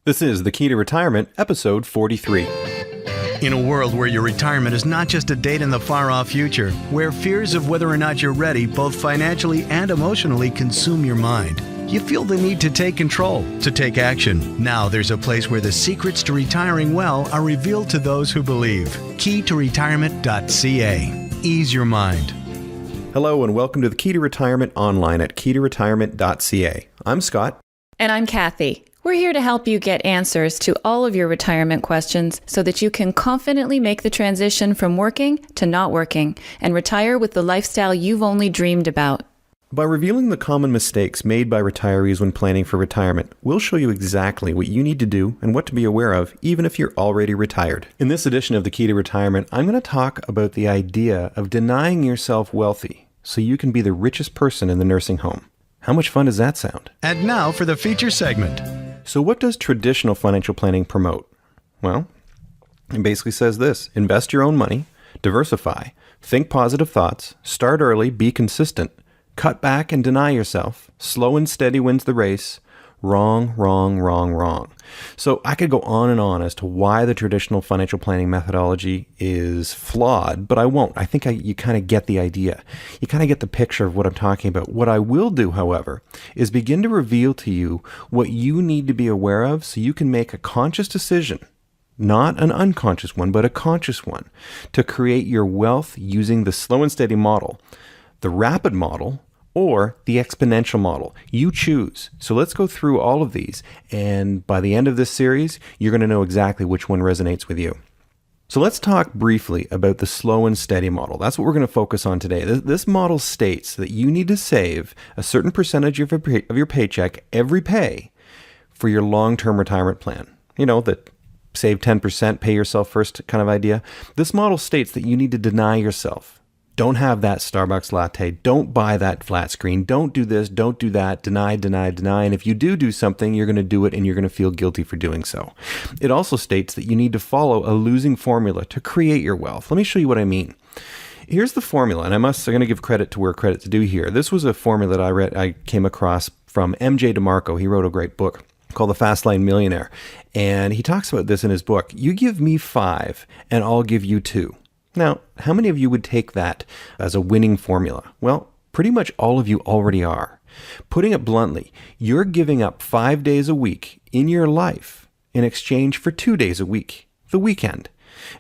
This is The Key to Retirement, episode 43. In a world where your retirement is not just a date in the far-off future, where fears of whether or not you're ready, both financially and emotionally, consume your mind, you feel the need to take control, to take action. Now there's a place where the secrets to retiring well are revealed to those who believe. KEY044.ca. Ease your mind. Hello and welcome to The Key to Retirement online at KEY044.ca. I'm Scott. And I'm Kathy. We're here to help you get answers to all of your retirement questions so that you can confidently make the transition from working to not working and retire with the lifestyle you've only dreamed about. By revealing the common mistakes made by retirees when planning for retirement, we'll show you exactly what you need to do and what to be aware of, even if you're already retired. In this edition of The Key to Retirement, I'm going to talk about the idea of denying yourself wealthy so you can be the richest person in the nursing home. How much fun does that sound? And now for the feature segment. So what does traditional financial planning promote? Well, it basically says this: invest your own money, diversify, think positive thoughts, start early, be consistent, cut back and deny yourself, slow and steady wins the race. Wrong, wrong, wrong, wrong. So I could go on and on as to why the traditional financial planning methodology is flawed, but I won't. I think you kind of get the idea. You kind of get the picture of what I'm talking about. What I will do, however, is begin to reveal to you what you need to be aware of so you can make a conscious decision, not an unconscious one, but a conscious one, to create your wealth using the slow and steady model, the rapid model, or the exponential model. You choose. So let's go through all of these, and by the end of this series, you're going to know exactly which one resonates with you. So let's talk briefly about the slow and steady model. That's what we're going to focus on today. This model states that you need to save a certain percentage of your paycheck every pay for your long-term retirement plan. You know, that save 10%, pay yourself first kind of idea. This model states that you need to deny yourself. Don't have that Starbucks latte. Don't buy that flat screen. Don't do this. Don't do that. Deny, deny, deny. And if you do something, you're going to do it and you're going to feel guilty for doing so. It also states that you need to follow a losing formula to create your wealth. Let me show you what I mean. Here's the formula, and I'm going to give credit to where credit's due here. This was a formula that I came across from M.J. DeMarco. He wrote a great book called The Fast Lane Millionaire. And he talks about this in his book. You give me 5 and I'll give you 2. Now, how many of you would take that as a winning formula? Well, pretty much all of you already are. Putting it bluntly, you're giving up 5 days a week in your life in exchange for 2 days a week, the weekend.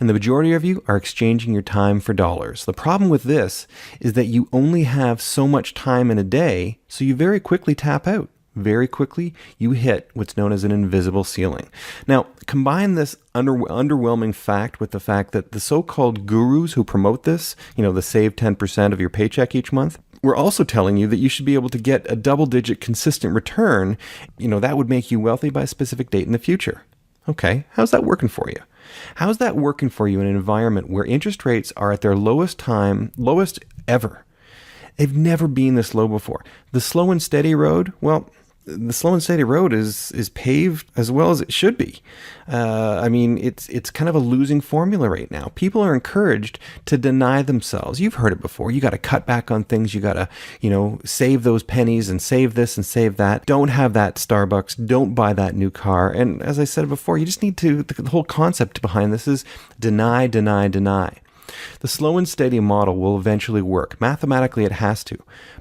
And the majority of you are exchanging your time for dollars. The problem with this is that you only have so much time in a day, so you very quickly tap out. Very quickly, you hit what's known as an invisible ceiling. Now, combine this underwhelming fact with the fact that the so-called gurus who promote this, the save 10% of your paycheck each month, we're also telling you that you should be able to get a double-digit consistent return. That would make you wealthy by a specific date in the future. Okay, how's that working for you? How's that working for you in an environment where interest rates are at their lowest ever? They've never been this low before. The slow and steady road, well, the slow and steady road is paved as well as it should be. It's kind of a losing formula right now. People are encouraged to deny themselves. You've heard it before. You got to cut back on things. You got to, save those pennies and save this and save that. Don't have that Starbucks. Don't buy that new car. And as I said before, you just need to, the whole concept behind this is deny, deny, deny. The slow and steady model will eventually work. Mathematically, it has to.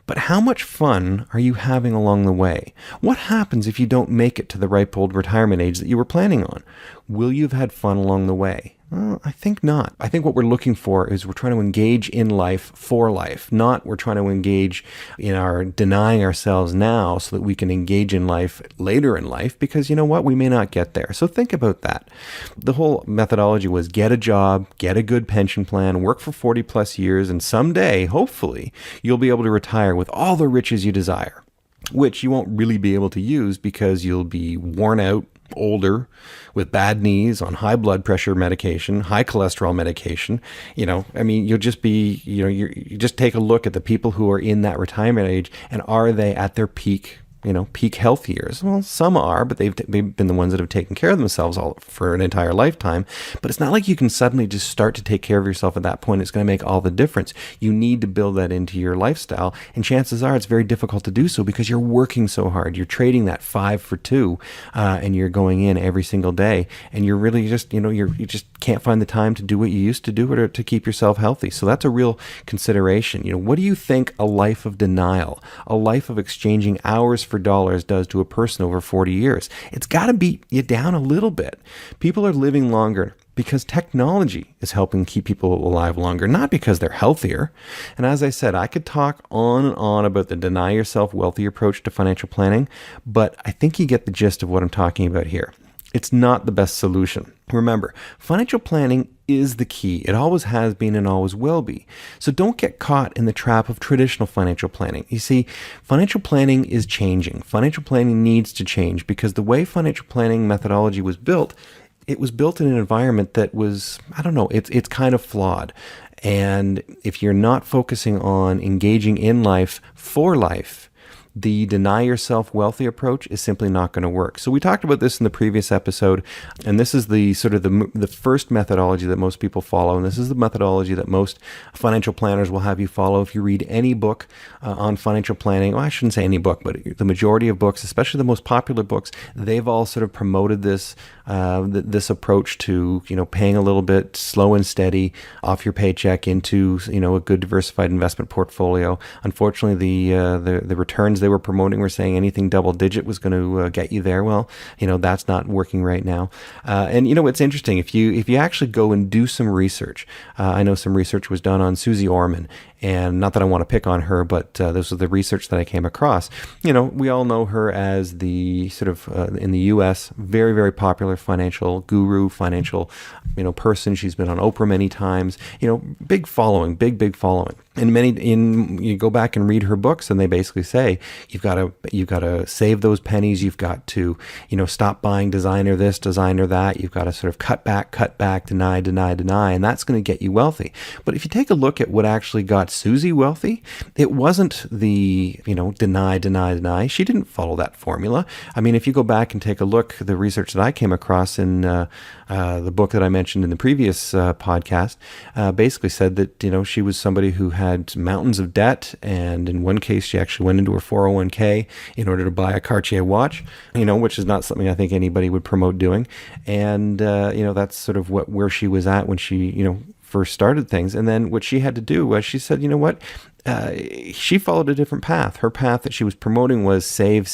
But how much fun are you having along the way? What happens if you don't make it to the ripe old retirement age that you were planning on? Will you have had fun along the way? Well, I think not. I think what we're looking for is we're trying to engage in life for life, not we're trying to engage in our denying ourselves now so that we can engage in life later in life, because you know what? We may not get there. So think about that. The whole methodology was get a job, get a good pension plan, work for 40 plus years, and someday, hopefully, you'll be able to retire with all the riches you desire, which you won't really be able to use because you'll be worn out, older, with bad knees, on high blood pressure medication, high cholesterol medication. You'll just be, you just take a look at the people who are in that retirement age, and are they at their peak peak health years. Well, some are, but they've been the ones that have taken care of themselves all for an entire lifetime. But it's not like you can suddenly just start to take care of yourself at that point. It's going to make all the difference. You need to build that into your lifestyle. And chances are it's very difficult to do so because you're working so hard. You're trading that 5 for 2, and you're going in every single day. And you're really just, you just can't find the time to do what you used to do or to keep yourself healthy. So that's a real consideration. What do you think a life of denial, a life of exchanging hours for dollars does to a person over 40 years? It's got to beat you down a little bit. People are living longer because technology is helping keep people alive longer, not because they're healthier. And as I said, I could talk on and on about the deny yourself wealthy approach to financial planning, but I think you get the gist of what I'm talking about here. It's not the best solution. Remember, financial planning is the key. It always has been and always will be. So don't get caught in the trap of traditional financial planning. You see, financial planning is changing. Financial planning needs to change because the way financial planning methodology was built, it was built in an environment that was, it's kind of flawed. And if you're not focusing on engaging in life for life, the deny yourself wealthy approach is simply not going to work. So we talked about this in the previous episode, and this is the sort of the first methodology that most people follow, and this is the methodology that most financial planners will have you follow. If you read any book on financial planning, well, I shouldn't say any book, but the majority of books, especially the most popular books, they've all sort of promoted this this approach to paying a little bit slow and steady off your paycheck into a good diversified investment portfolio. Unfortunately, the returns they were promoting were saying anything double digit was going to get you there. Well, that's not working right now. And it's interesting if you actually go and do some research. I know some research was done on Susie Orman, and not that I want to pick on her, but this was the research that I came across. We all know her as the sort of in the U.S. very, very popular financial guru, financial person. She's been on Oprah many times. Big following, big following. And you go back and read her books, and they basically say you've got to save those pennies. You've got to stop buying designer this, designer that. You've got to sort of cut back, deny, and that's going to get you wealthy. But if you take a look at what actually got Susie wealthy, it wasn't the deny. She didn't follow that formula. I mean, if you go back and take a look, the research that I came across in the book that I mentioned in the previous podcast basically said that she was somebody who had mountains of debt, and in one case she actually went into her 401k in order to buy a Cartier watch, which is not something I think anybody would promote doing. And that's sort of where she was at when she first started things. And then what she had to do was she said, she followed a different path. Her path that she was promoting was save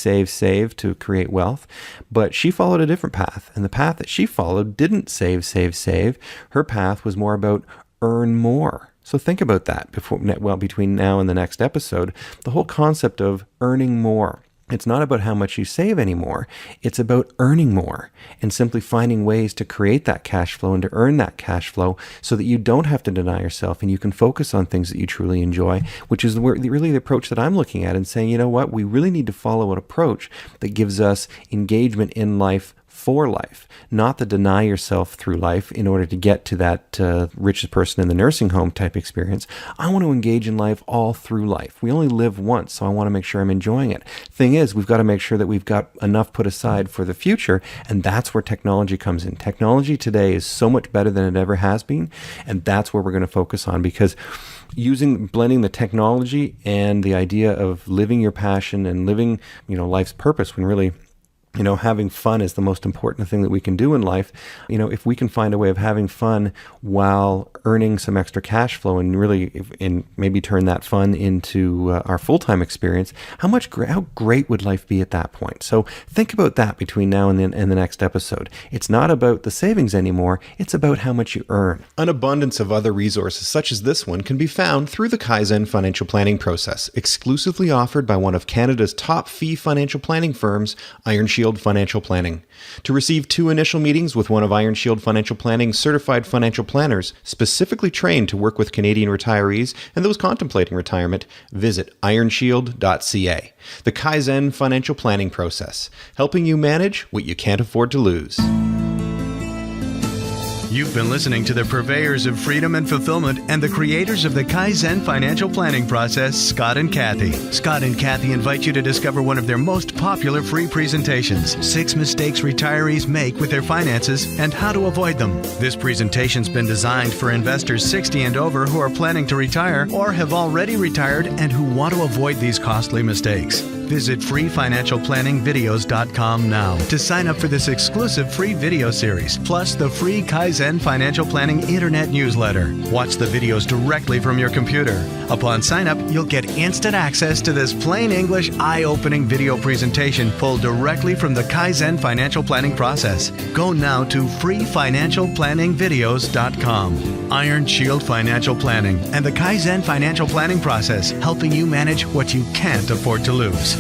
to create wealth, but she followed a different path. And the path that she followed didn't save. Her path was more about earn more. So think about that between now and the next episode, the whole concept of earning more. It's not about how much you save anymore. It's about earning more and simply finding ways to create that cash flow and to earn that cash flow so that you don't have to deny yourself and you can focus on things that you truly enjoy, which is really the approach that I'm looking at and saying, we really need to follow an approach that gives us engagement in life for life, not the deny yourself through life in order to get to that richest person in the nursing home type experience. I want to engage in life all through life. We only live once, so I want to make sure I'm enjoying it. Thing is, we've got to make sure that we've got enough put aside for the future, and that's where technology comes in. Technology today is so much better than it ever has been, and that's where we're going to focus on, because blending the technology and the idea of living your passion and living, life's purpose, when really having fun is the most important thing that we can do in life. If we can find a way of having fun while earning some extra cash flow and really, and maybe turn that fun into our full-time experience, how great would life be at that point? So think about that between now and the next episode. It's not about the savings anymore. It's about how much you earn. An abundance of other resources such as this one can be found through the KAIZEN financial planning process, exclusively offered by one of Canada's top fee financial planning firms, Iron Shield Financial Planning. To receive 2 initial meetings with one of Iron Shield Financial Planning's certified financial planners, specifically trained to work with Canadian retirees and those contemplating retirement, visit ironshield.ca. The KAIZEN financial planning process, helping you manage what you can't afford to lose. You've been listening to the purveyors of freedom and fulfillment and the creators of the KAIZEN financial planning process, Scott and Kathy. Scott and Kathy invite you to discover one of their most popular free presentations, 6 mistakes retirees make with their finances and how to avoid them. This presentation's been designed for investors 60 and over who are planning to retire or have already retired and who want to avoid these costly mistakes. Visit freefinancialplanningvideos.com now to sign up for this exclusive free video series, plus the free KAIZEN Financial Planning Internet newsletter. Watch the videos directly from your computer. Upon sign up, you'll get instant access to this plain English, eye-opening video presentation pulled directly from the KAIZEN Financial Planning process. Go now to freefinancialplanningvideos.com. Iron Shield Financial Planning and the KAIZEN Financial Planning process, helping you manage what you can't afford to lose.